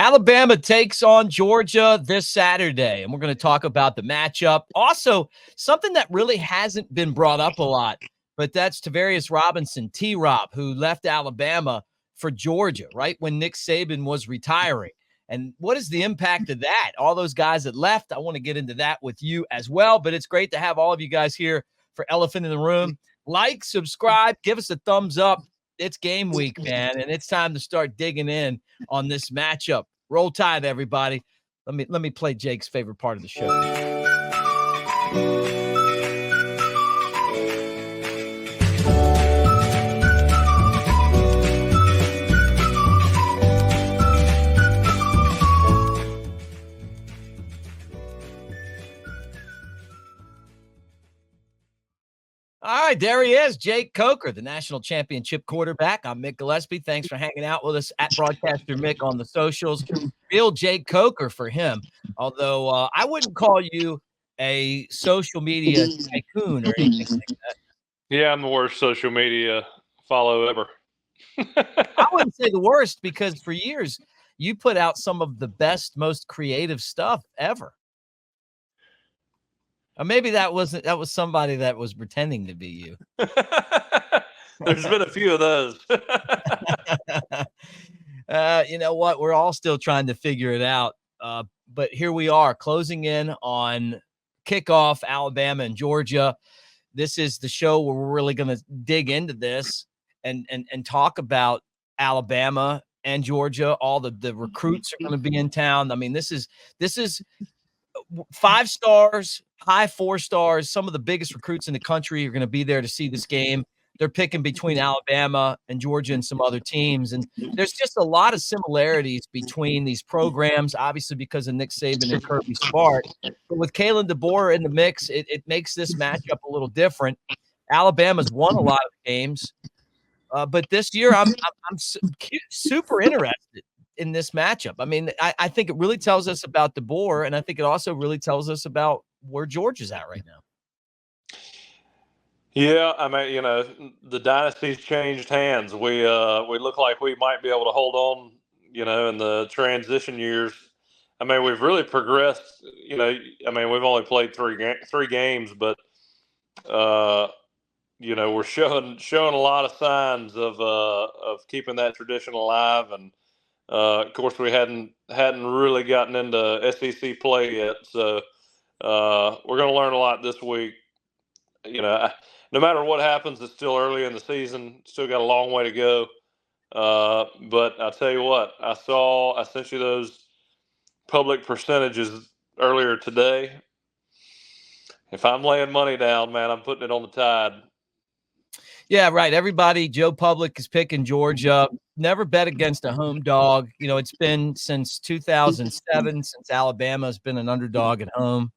Alabama takes on Georgia this Saturday, and we're going to talk about the matchup. Also, something that really hasn't been brought up a lot, but that's Tavarius Robinson, T-Rob, who left Alabama for Georgia, right when Nick Saban was retiring. And what is the impact of that? All those guys that left, I want to get into that with you as well, but it's great to have all of you guys here for Elephant in the Room. Like, subscribe, give us a thumbs up. It's game week, man, and it's time to start digging in on this matchup. Roll Tide, everybody. Let me play Jake's favorite part of the show. All right, there he is, Jake Coker, the national championship quarterback. I'm Mick Gillispie. Thanks for hanging out with us at Broadcaster Mick on the socials. Real Jake Coker for him, although I wouldn't call you a social media tycoon or anything like that. Yeah, I'm the worst social media follow ever. I wouldn't say the worst because for years you put out some of the best, most creative stuff ever. Or maybe that was somebody that was pretending to be you. There's been a few of those. You know what? We're all still trying to figure it out. But here we are closing in on kickoff, Alabama and Georgia. This is the show where we're really going to dig into this and talk about Alabama and Georgia. All the recruits are going to be in town. I mean, this is 5 stars, high 4 stars. Some of the biggest recruits in the country are going to be there to see this game. They're picking between Alabama and Georgia and some other teams. And there's just a lot of similarities between these programs, obviously because of Nick Saban and Kirby Smart. But with Kalen DeBoer in the mix, it makes this matchup a little different. Alabama's won a lot of games. But this year, I'm super interested in this matchup. I mean, I think it really tells us about DeBoer, and I think it also really tells us about where Georgia's at right now. Yeah, I mean, the dynasty's changed hands. We look like we might be able to hold on, in the transition years. I mean, we've really progressed. I mean, we've only played three games, but we're showing a lot of signs of keeping that tradition alive. And of course, we hadn't really gotten into SEC play yet, so we're going to learn a lot this week. No matter what happens, it's still early in the season. Still got a long way to go. But I'll tell you what, I sent you those public percentages earlier today. If I'm laying money down, man, I'm putting it on the Tide. Yeah, right. Everybody, Joe Public is picking Georgia. Never bet against a home dog. It's been since 2007 since Alabama's been an underdog at home.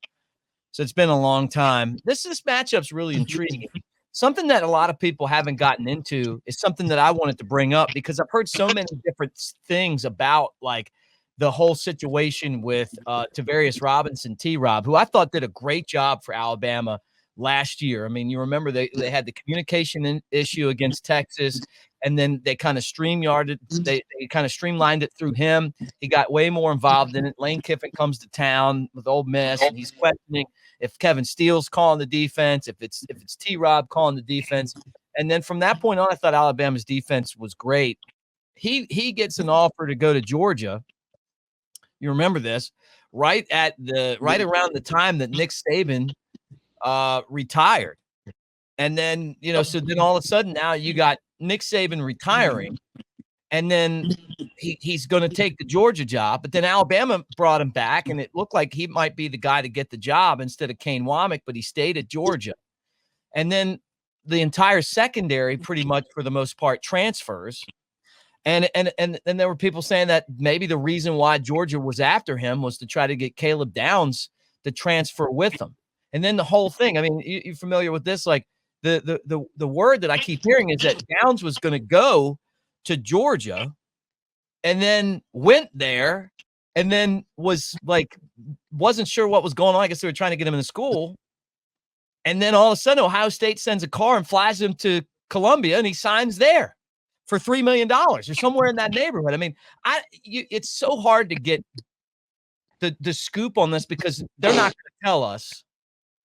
So it's been a long time. This matchup's really intriguing. Something that a lot of people haven't gotten into is something that I wanted to bring up because I've heard so many different things about like the whole situation with Tavarius Robinson, T-Rob, who I thought did a great job for Alabama last year. I mean, you remember they had the communication issue against Texas, and then they kind of streamlined it through him. He got way more involved in it. Lane Kiffin comes to town with Ole Miss, and he's questioning if Kevin Steele's calling the defense, if it's T-Rob calling the defense. And then from that point on, I thought Alabama's defense was great. He gets an offer to go to Georgia. You remember this, right around the time that Nick Saban retired. And then, so then all of a sudden now you got Nick Saban retiring, and then he's going to take the Georgia job. But then Alabama brought him back, and it looked like he might be the guy to get the job instead of Kane Womack, but he stayed at Georgia. And then the entire secondary, pretty much for the most part, transfers. And there were people saying that maybe the reason why Georgia was after him was to try to get Caleb Downs to transfer with them. And then the whole thing, I mean, you're familiar with this, like the word that I keep hearing is that Downs was going to go to Georgia and then went there and then wasn't sure what was going on. I guess they were trying to get him in the school. And then all of a sudden, Ohio State sends a car and flies him to Columbia, and he signs there for $3 million or somewhere in that neighborhood. I mean, it's so hard to get the scoop on this because they're not going to tell us,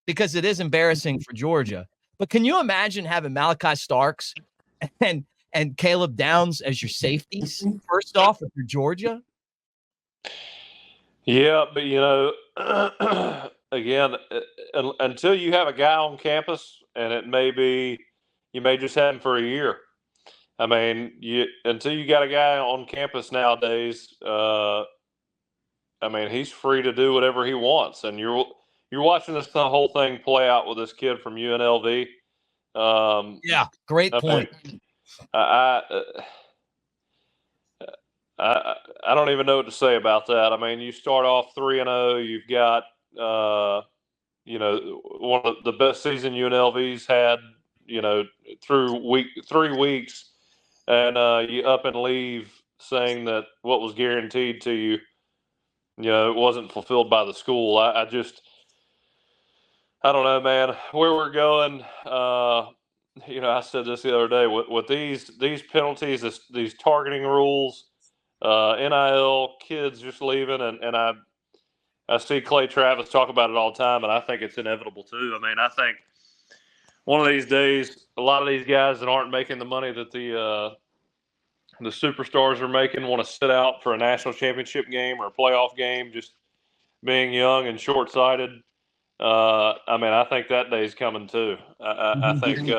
because it is embarrassing for Georgia. But can you imagine having Malachi Starks and Caleb Downs as your safeties, first off, if you're Georgia? Yeah, but again, until you have a guy on campus, and you may just have him for a year. I mean, until you got a guy on campus nowadays, I mean, he's free to do whatever he wants, and you're watching the whole thing play out with this kid from UNLV. Yeah, great point. I don't even know what to say about that. I mean, you start off 3-0. You've got one of the best season UNLV's had, through 3 weeks, and you up and leave saying that what was guaranteed to you, it wasn't fulfilled by the school. I don't know, man, where we're going. I said this the other day with these penalties, these targeting rules, NIL, kids just leaving, and I see Clay Travis talk about it all the time, and I think it's inevitable too. I mean, I think one of these days, a lot of these guys that aren't making the money that the superstars are making want to sit out for a national championship game or a playoff game, just being young and short-sighted. I mean, I think that day's coming too. I think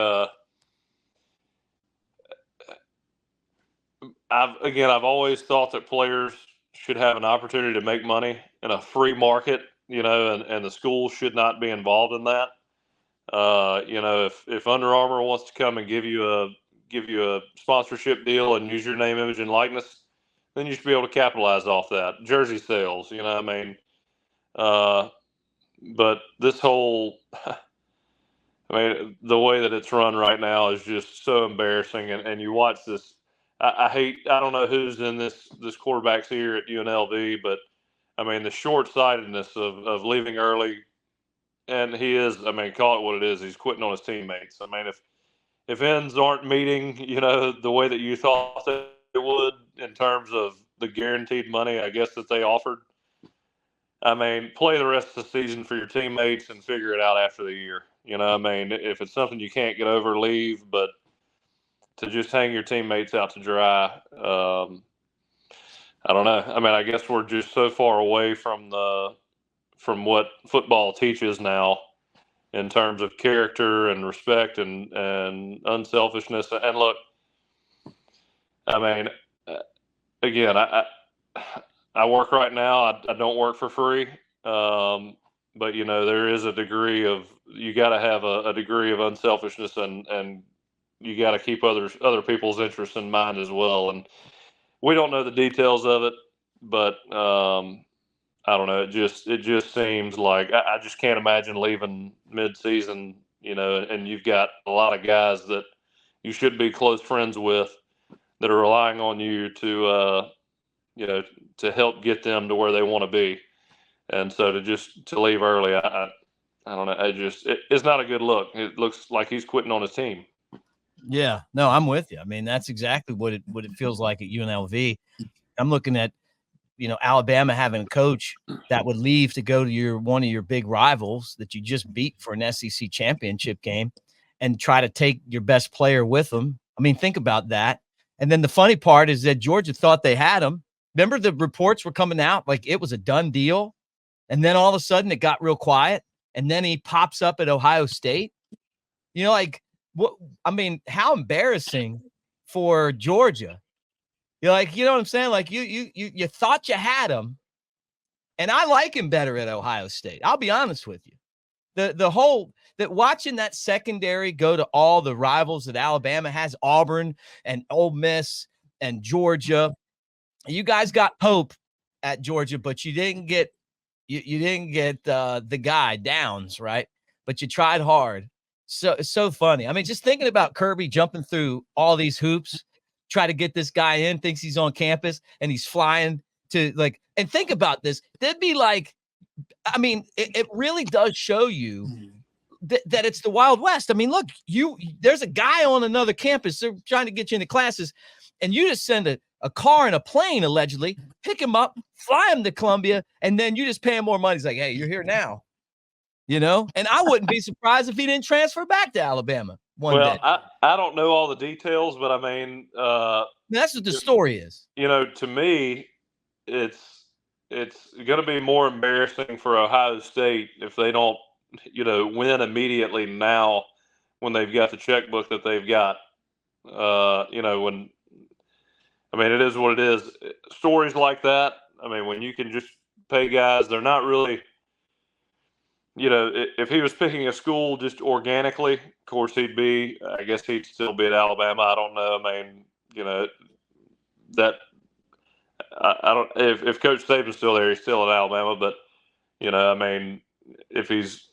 I've always thought that players should have an opportunity to make money in a free market, and the school should not be involved in that. If Under Armour wants to come and give you a sponsorship deal and use your name, image, and likeness, then you should be able to capitalize off that. Jersey sales, I mean. But this whole, I mean, the way that it's run right now is just so embarrassing. And you watch this. I don't know who's in this quarterback's ear at UNLV, but I mean, the short-sightedness of leaving early, and he is, I mean, call it what it is. He's quitting on his teammates. I mean, if ends aren't meeting, the way that you thought they would in terms of the guaranteed money, I guess, that they offered, I mean, play the rest of the season for your teammates and figure it out after the year. I mean, if it's something you can't get over, leave. But to just hang your teammates out to dry, I don't know. I mean, I guess we're just so far away from what football teaches now in terms of character and respect and unselfishness. And look, I mean, again, I work right now. I don't work for free. But there is a degree of, you got to have a degree of unselfishness, and you got to keep other people's interests in mind as well. And we don't know the details of it, but I don't know. It just seems like I just can't imagine leaving mid-season, and you've got a lot of guys that you should be close friends with that are relying on you to help get them to where they want to be. And so to leave early, I don't know. It's not a good look. It looks like he's quitting on his team. Yeah, no, I'm with you. I mean, that's exactly what it feels like at UNLV. I'm looking at, Alabama having a coach that would leave to go to one of your big rivals that you just beat for an SEC championship game and try to take your best player with them. I mean, think about that. And then the funny part is that Georgia thought they had him. Remember, the reports were coming out like it was a done deal. And then all of a sudden it got real quiet. And then he pops up at Ohio State. What? I mean, how embarrassing for Georgia. You're like, you know what I'm saying? Like you thought you had him. And I like him better at Ohio State. I'll be honest with you. The whole that watching that secondary go to all the rivals that Alabama has, Auburn and Ole Miss and Georgia. You guys got Pope at Georgia, but you didn't get the guy Downs, right? But you tried hard. So it's so funny. I mean, just thinking about Kirby jumping through all these hoops, try to get this guy in, thinks he's on campus, and he's flying to and think about this. That'd be like, I mean, it really does show you that it's the Wild West. I mean, look, there's a guy on another campus. They're trying to get you into classes, and you just send a car and a plane, allegedly, pick him up, fly him to Columbia, and then you just pay him more money. He's like, hey, you're here now. And I wouldn't be surprised if he didn't transfer back to Alabama one day. I don't know all the details, but I mean, That's what the story is. To me, it's going to be more embarrassing for Ohio State if they don't, win immediately now when they've got the checkbook that they've got. It is what it is. Stories like that, when you can just pay guys, they're not really, if he was picking a school just organically, of course I guess he'd still be at Alabama. I don't know. That I don't, if Coach Saban's still there, he's still at Alabama, but, if he's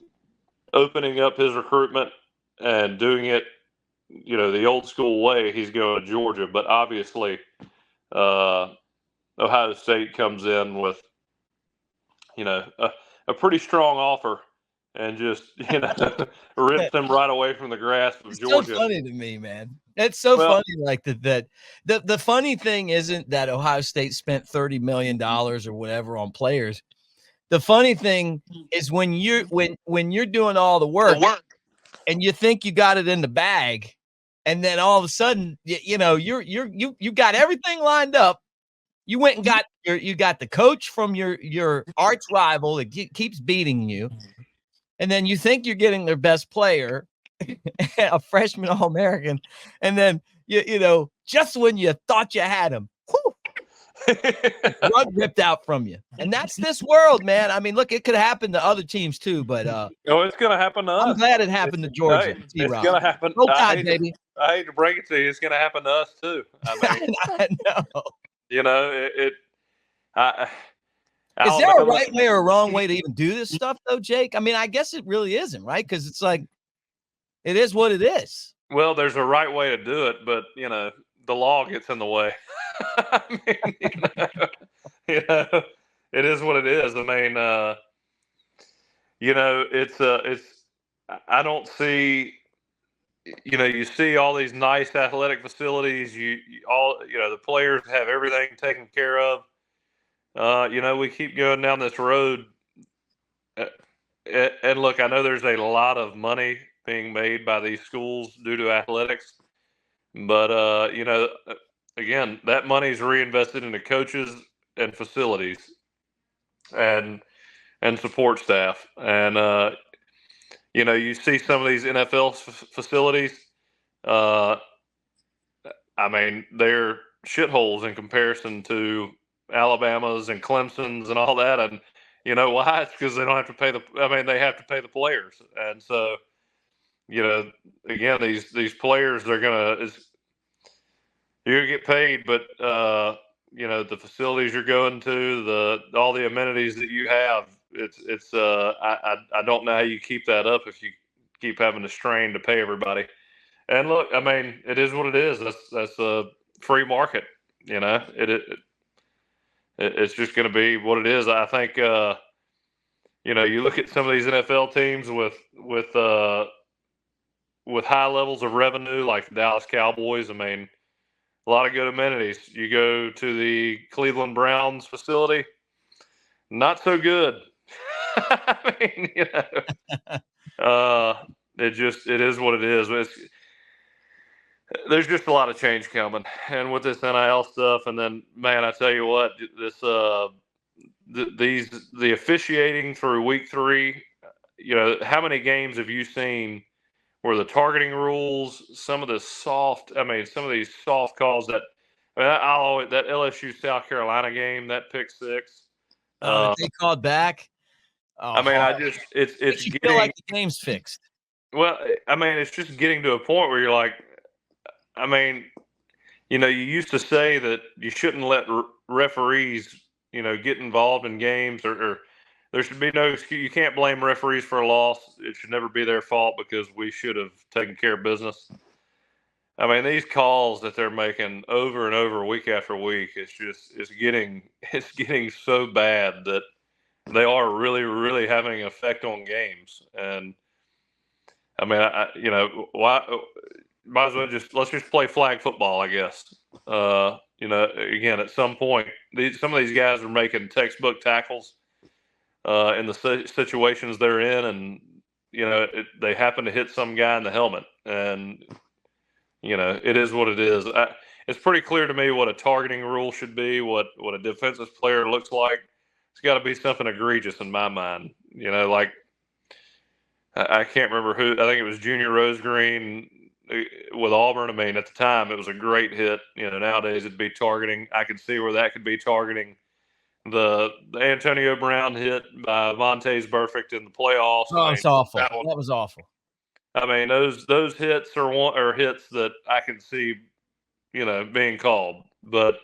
opening up his recruitment and doing it, the old school way, he's going to Georgia. But obviously, Ohio State comes in with, a pretty strong offer and just, rips them right away from the grasp of Georgia. So funny to me, man. It's so funny. Like that. The funny thing isn't that Ohio State spent $30 million or whatever on players. The funny thing is when you're doing all the work and you think you got it in the bag, and then all of a sudden, you got everything lined up. You went and got you got the coach from your arch rival that keeps beating you, and then you think you're getting their best player, a freshman All-American, and then just when you thought you had him, rug ripped out from you. And that's this world, man. I mean, look, it could happen to other teams too, but it's going to happen to us. I'm glad it happened to Georgia. It's going to happen. Oh God, baby. I hate to break it to you, it's going to happen to us too. I know. Is there a right way or a wrong way to even do this stuff, though, Jake? I mean, I guess it really isn't, right? Because it's like, it is what it is. Well, there's a right way to do it, but the law gets in the way. I mean, it is what it is. I mean, it's. I don't see. You see all these nice athletic facilities. The players have everything taken care of. We keep going down this road. And look, I know there's a lot of money being made by these schools due to athletics, but again, that money is reinvested into coaches and facilities and support staff. And you see some of these NFL facilities. They're shitholes in comparison to Alabama's and Clemson's and all that. And you know why? It's because they don't have to pay they have to pay the players. And so, again, these players, you're going to get paid, but the facilities you're going to, all the amenities that you have, I don't know how you keep that up if you keep having to strain to pay everybody. And look, it is what it is. That's a free market. It's just going to be what it is. I think, you look at some of these NFL teams with high levels of revenue, like the Dallas Cowboys. A lot of good amenities. You go to the Cleveland Browns facility, not so good. It is what it is. There's just a lot of change coming, and with this NIL stuff, and then, man, I tell you what, the officiating through week 3. How many games have you seen where the targeting rules, some of these soft calls that that LSU South Carolina game, that pick 6. They called back. It's you getting, feel like the game's fixed. Well, it's just getting to a point where you're like, you used to say that you shouldn't let referees, get involved in games, or there should be no excuse. You can't blame referees for a loss. It should never be their fault because we should have taken care of business. These calls that they're making over and over, week after week, it's getting so bad that they are really, really having an effect on games. And I mean, why? Might as well let's just play flag football, I guess. Again, at some point, some of these guys are making textbook tackles in the situations they're in, and they happen to hit some guy in the helmet, and it is what it is. It's pretty clear to me what a targeting rule should be, what a defensive player looks like. It's got to be something egregious in my mind. Like I can't remember who. I think it was Junior Rosegreen with Auburn. I mean, at the time, it was a great hit. Nowadays it'd be targeting. I could see where that could be targeting. The Antonio Brown hit by Vontaze Burfict in the playoffs. Oh, it's awful. That was awful. I mean, those hits are hits that I can see, being called. But,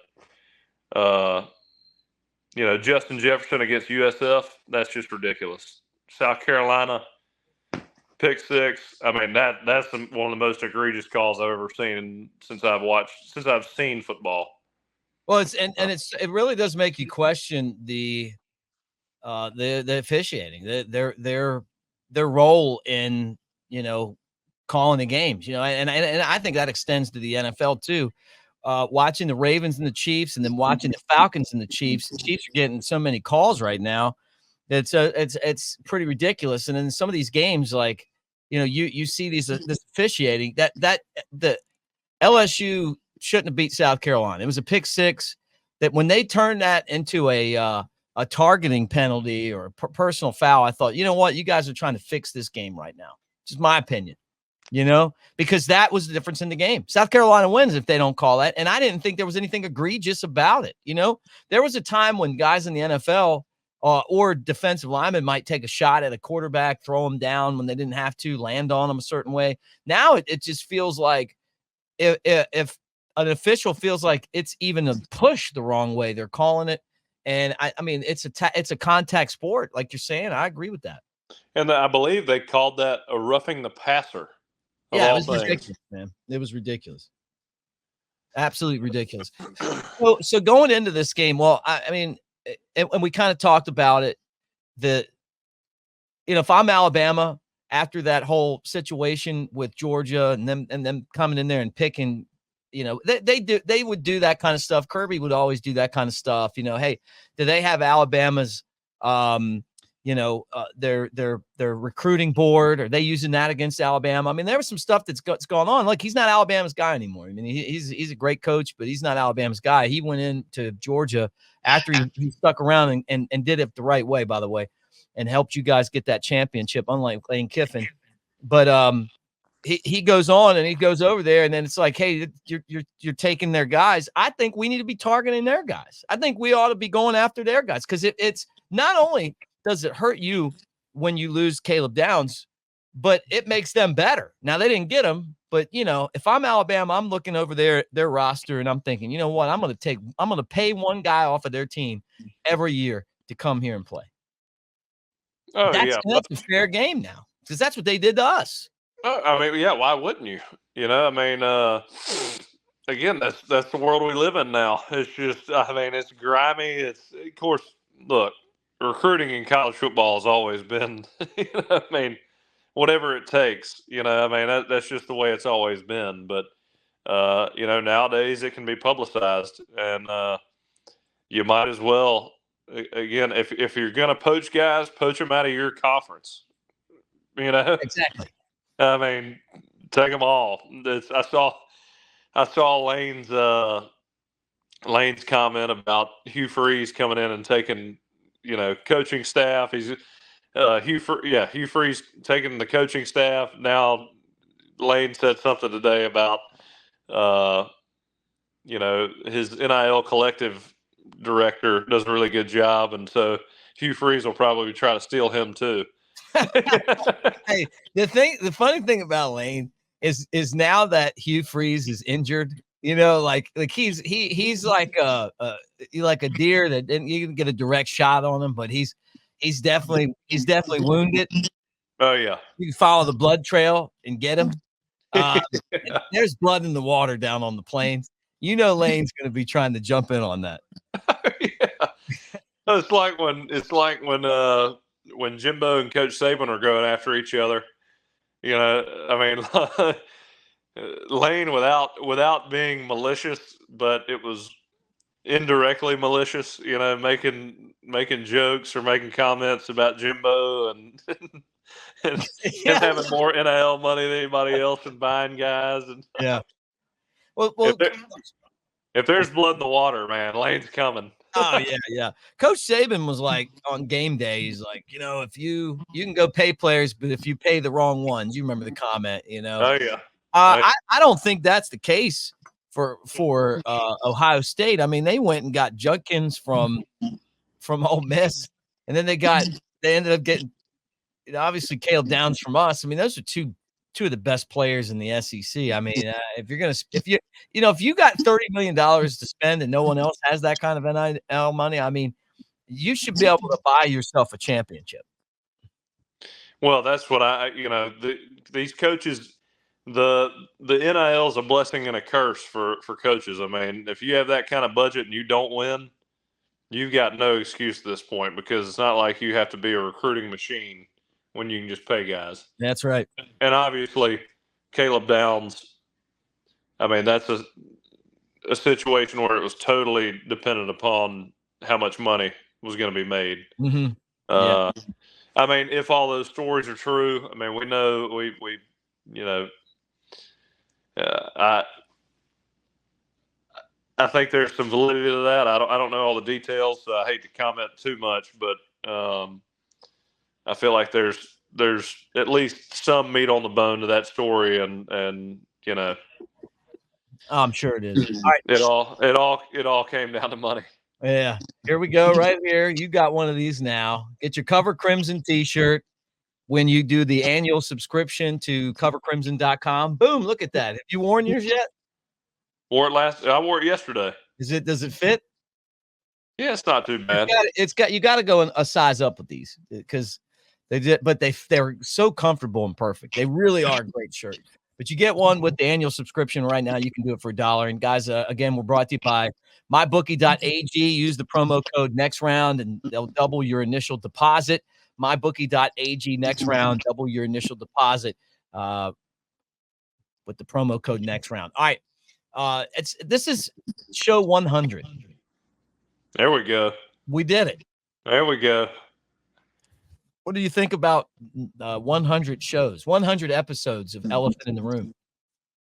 Justin Jefferson against USF, that's just ridiculous. South Carolina, pick six. I mean, that's one of the most egregious calls I've ever seen since I've seen football. Well, it really does make you question the officiating, their role in calling the games, and I think that extends to the NFL too. Watching the Ravens and the Chiefs, and then watching the Falcons and the Chiefs. The Chiefs are getting so many calls right now. It's pretty ridiculous. And in some of these games, like you see this officiating that the LSU shouldn't have beat South Carolina. It was a pick six that when they turned that into a targeting penalty or a personal foul, I thought, you know what, you guys are trying to fix this game right now. Just my opinion, because that was the difference in the game. South Carolina wins if they don't call that. And I didn't think there was anything egregious about it. There was a time when guys in the NFL or defensive linemen might take a shot at a quarterback, throw him down when they didn't have to, land on him a certain way. Now it just feels like if an official feels like it's even a push the wrong way, they're calling it. And I mean, it's a contact sport, like you're saying. I agree with that. And I believe they called that a roughing the passer. Yeah, it was ridiculous, man. It was ridiculous. Absolutely ridiculous. So going into this game, well, I mean, and we kind of talked about it, if I'm Alabama after that whole situation with Georgia and them coming in there and picking, they would do that kind of stuff. Kirby would always do that kind of stuff. Hey, do they have Alabama's, their recruiting board? Are they using that against Alabama? I mean, there was some stuff that's gone on. Like, he's not Alabama's guy anymore. I mean, he's a great coach, but he's not Alabama's guy. He went into Georgia after he stuck around and did it the right way, by the way, and helped you guys get that championship, unlike Lane Kiffin. But he goes on and he goes over there, and then it's like, hey, you're taking their guys. I think we need to be targeting their guys. I think we ought to be going after their guys, because it's not only does it hurt you when you lose Caleb Downs, but it makes them better. Now, they didn't get him, but if I'm Alabama, I'm looking over their roster and I'm thinking, you know what, I'm going to pay one guy off of their team every year to come here and play. Oh, that's a fair game now, because that's what they did to us. I mean, yeah, why wouldn't you? I mean, again, that's the world we live in now. It's just, I mean, it's grimy. It's, of course, look, recruiting in college football has always been, I mean, whatever it takes, I mean, that's just the way it's always been. But, nowadays it can be publicized, and you might as well, again, if you're going to poach guys, poach them out of your conference, Exactly. I mean, take them all. I saw Lane's comment about Hugh Freeze coming in and taking, coaching staff. He's Hugh Freeze taking the coaching staff. Now Lane said something today about his NIL collective director does a really good job, and so Hugh Freeze will probably try to steal him too. Hey, the funny thing about Lane is now that Hugh Freeze is injured, like he's like a deer that didn't, you can get a direct shot on him, but he's definitely wounded. Oh yeah, you can follow the blood trail and get him. There's blood in the water down on the plains. Lane's going to be trying to jump in on that. Yeah. It's like when Jimbo and Coach Saban are going after each other. I mean, Lane without being malicious, but it was indirectly malicious, making jokes or making comments about Jimbo and and him Yeah, having more NIL money than anybody else and buying guys. And yeah. Well, if well. if there's blood in the water, man, Lane's coming. Oh yeah, yeah. Coach Saban was like on game day. He's like, if you can go pay players, but if you pay the wrong ones, you remember the comment. Oh yeah. I don't think that's the case for Ohio State. I mean, they went and got Judkins from Ole Miss, and then they ended up getting obviously Caleb Downs from us. I mean, those are two of the best players in the SEC. I mean, if you got $30 million to spend and no one else has that kind of NIL money, I mean, you should be able to buy yourself a championship. Well, that's what these coaches, the NIL is a blessing and a curse for coaches. I mean, if you have that kind of budget and you don't win, you've got no excuse at this point, because it's not like you have to be a recruiting machine when you can just pay guys. That's right. And obviously, Caleb Downs, I mean, that's a situation where it was totally dependent upon how much money was going to be made. Mm-hmm. Yeah. I mean, if all those stories are true, I mean, we know I think there's some validity to that. I don't know all the details, so I hate to comment too much, but I feel like there's at least some meat on the bone to that story, and I'm sure it is. All right. it all came down to money. Yeah. Here we go. Right here. You got one of these now. Get your Cover Crimson t-shirt when you do the annual subscription to covercrimson.com. Boom. Look at that. Have you worn yours yet? I wore it yesterday. Does it fit? Yeah, it's not too bad. You got to go a size up with these because they're so comfortable and perfect. They really are a great shirt. But you get one with the annual subscription right now. You can do it for $1. And guys, again, we're brought to you by mybookie.ag. Use the promo code next round and they'll double your initial deposit. Mybookie.ag next round, double your initial deposit with the promo code next round. All right. This is show 100. There we go. We did it. There we go. What do you think about 100 shows, 100 episodes of Elephant in the Room?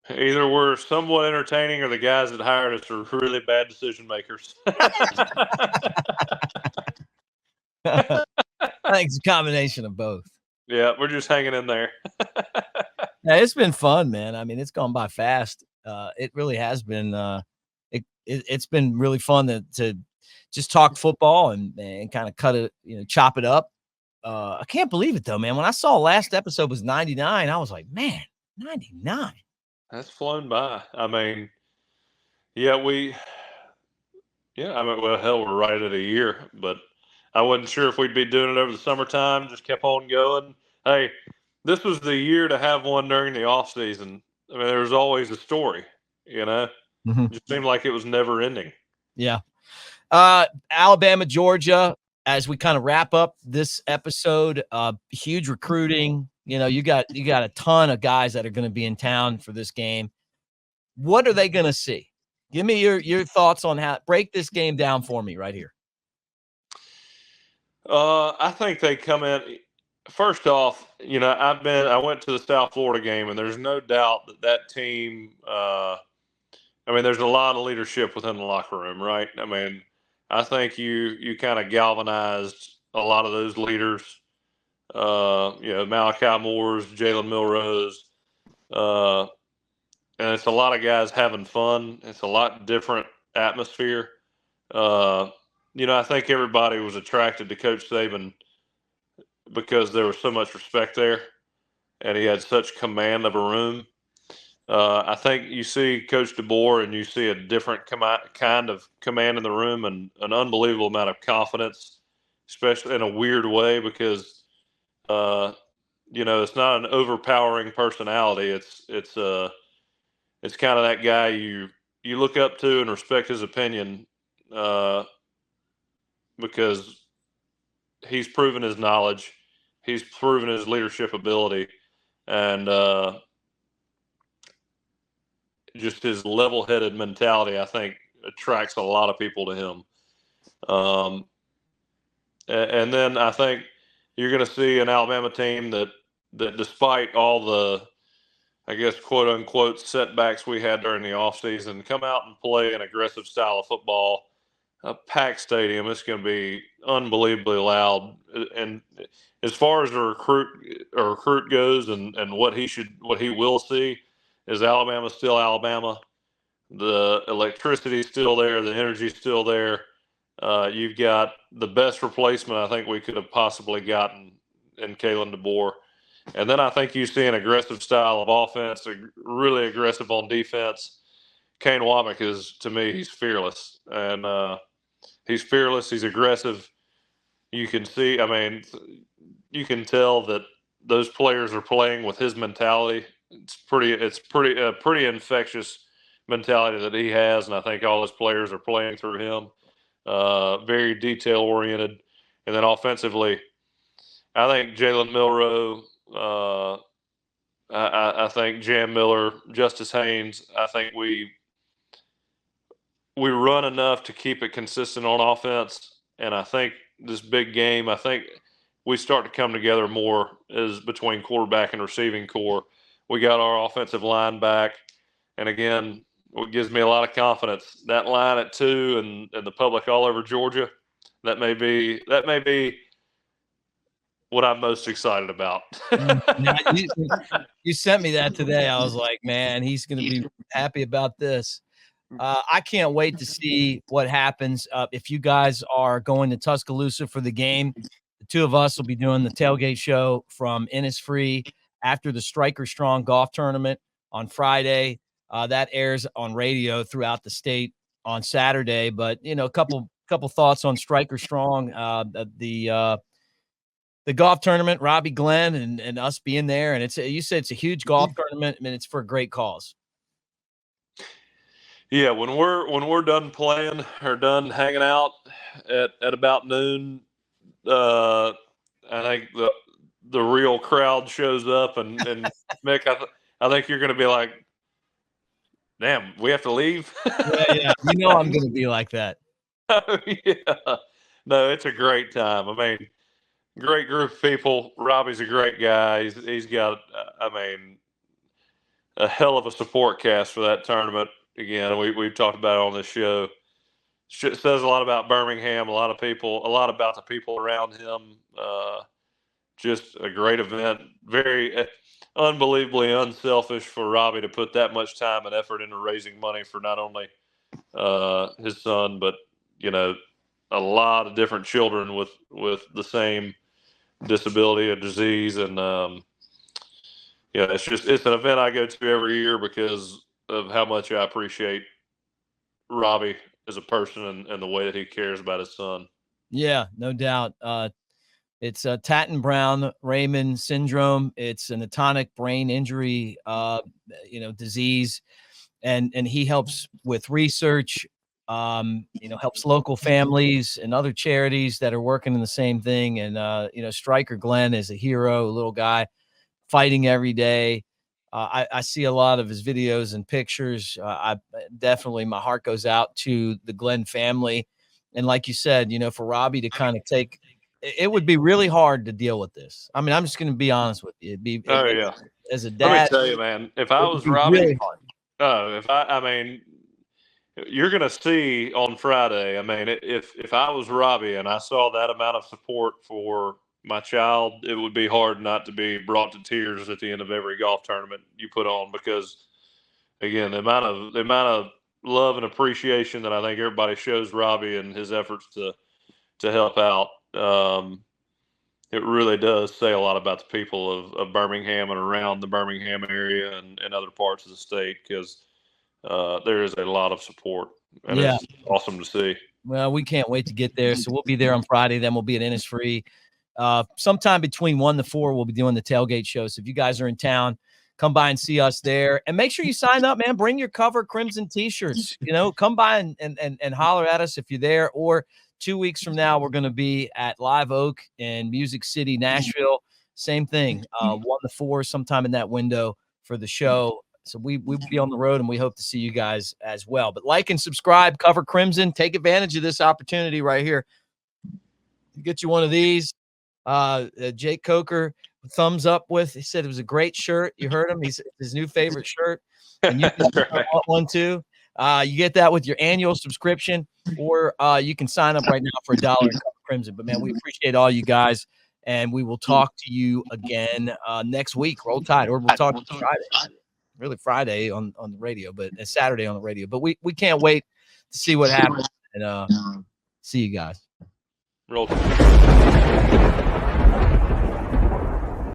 Either we're somewhat entertaining or the guys that hired us are really bad decision makers. I think it's a combination of both. Yeah, we're just hanging in there. Yeah, it's been fun, man. I mean, it's gone by fast. It really has been. It's been really fun to just talk football and kind of cut it, chop it up. I can't believe it though, man. When I saw last episode was 99, I was like, man, 99. That's flown by. I mean, yeah, well, hell, we're right at a year, but I wasn't sure if we'd be doing it over the summertime. Just kept on going. Hey, this was the year to have one during the off season. I mean, there was always a story, Mm-hmm. It just seemed like it was never ending. Yeah. Alabama, Georgia, as we kind of wrap up this episode, huge recruiting. You got a ton of guys that are going to be in town for this game. What are they going to see? Give me your thoughts on break this game down for me right here. I think they come in. First off, I went to the South Florida game, and there's no doubt that team. There's a lot of leadership within the locker room, right? I mean, I think you kind of galvanized a lot of those leaders. Malachi Moore's, Jalen Milrose, and it's a lot of guys having fun. It's a lot different atmosphere. I think everybody was attracted to Coach Saban because there was so much respect there, and he had such command of a room. I think you see Coach DeBoer and you see a different kind of command in the room and an unbelievable amount of confidence, especially in a weird way because, it's not an overpowering personality. It's kind of that guy you look up to and respect his opinion because he's proven his knowledge. He's proven his leadership ability. and just his level-headed mentality, I think, attracts a lot of people to him. And then I think you're going to see an Alabama team that despite all the, I guess, quote unquote setbacks we had during the offseason, come out and play an aggressive style of football. A packed stadium. It's going to be unbelievably loud. And as far as a recruit goes, and what he will see, is Alabama still Alabama. The electricity's still there. The energy's still there. You've got the best replacement I think we could have possibly gotten in Kalen DeBoer. And then I think you see an aggressive style of offense, really aggressive on defense. Kane Womack is, to me, he's fearless. And he's fearless. He's aggressive. You can see, I mean, you can tell that those players are playing with his mentality. It's pretty infectious mentality that he has, and I think all his players are playing through him. Very detail oriented, and then offensively, I think Jalen Milroe. I think Jam Miller, Justice Haynes. I think we run enough to keep it consistent on offense, and I think this big game, I think we start to come together more as between quarterback and receiving core. We got our offensive line back, and again, what gives me a lot of confidence, that line at 2 and the public all over Georgia, that may be what I'm most excited about. Now, you sent me that today. I was like, man, he's going to be happy about this. I can't wait to see what happens. If you guys are going to Tuscaloosa for the game, the two of us will be doing the tailgate show from Innisfree after the Striker Strong golf tournament on Friday. That airs on radio throughout the state on Saturday. But, you know, a couple thoughts on Striker Strong, the golf tournament, Robbie Glenn and us being there. And you said it's a huge golf tournament. I mean, it's for a great cause. Yeah, when we're done playing or done hanging out at about noon, I think the real crowd shows up, and Mick, I think you're going to be like, damn, we have to leave. Yeah, you know I'm going to be like that. Yeah, no, it's a great time. I mean, great group of people. Robbie's a great guy. He's got, I mean, a hell of a support cast for that tournament. Again, we've talked about it on this show. It says a lot about Birmingham, a lot about the people around him. Just a great event. Very unbelievably unselfish for Robbie to put that much time and effort into raising money for not only his son, but, you know, a lot of different children with the same disability or disease. And, yeah, it's an event I go to every year because of how much I appreciate Robbie as a person and the way that he cares about his son. Yeah, no doubt. It's a Tatton-Brown-Raymond syndrome. It's an atonic brain injury, disease, and he helps with research. Helps local families and other charities that are working in the same thing. And Striker Glenn is a hero, a little guy fighting every day. I see a lot of his videos and pictures. I definitely, my heart goes out to the Glenn family. And like you said, for Robbie to kind of take, it would be really hard to deal with this. I mean, I'm just going to be honest with you. As a dad, let me tell you, man, if I was Robbie, really you're going to see on Friday. I mean, if I was Robbie and I saw that amount of support for my child, it would be hard not to be brought to tears at the end of every golf tournament you put on, because again, the amount of love and appreciation that I think everybody shows Robbie and his efforts to help out, it really does say a lot about the people of Birmingham and around the Birmingham area and other parts of the state, because there is a lot of support, and it's awesome to see. Well, we can't wait to get there. So we'll be there on Friday. Then we'll be at Innisfree. Sometime between 1 to 4, we'll be doing the tailgate show. So if you guys are in town, come by and see us there, and make sure you sign up, man. Bring your Cover Crimson t-shirts, come by and holler at us if you're there. Or 2 weeks from now, we're going to be at Live Oak in Music City, Nashville. same thing. 1 to 4 sometime in that window for the show. So we'll be on the road, and we hope to see you guys as well. But like and subscribe, Cover Crimson. Take advantage of this opportunity right here. Get you one of these. Jake Coker, thumbs up with. He said it was a great shirt. You heard him. He's his new favorite shirt. And you can want one too. You get that with your annual subscription, or you can sign up right now for $1 and Cover Crimson. But man, we appreciate all you guys, and we will talk to you again next week. Roll Tide, or we'll talk Friday. Really Friday on the radio, but it's Saturday on the radio. But we can't wait to see what happens, and see you guys. Roll Tide.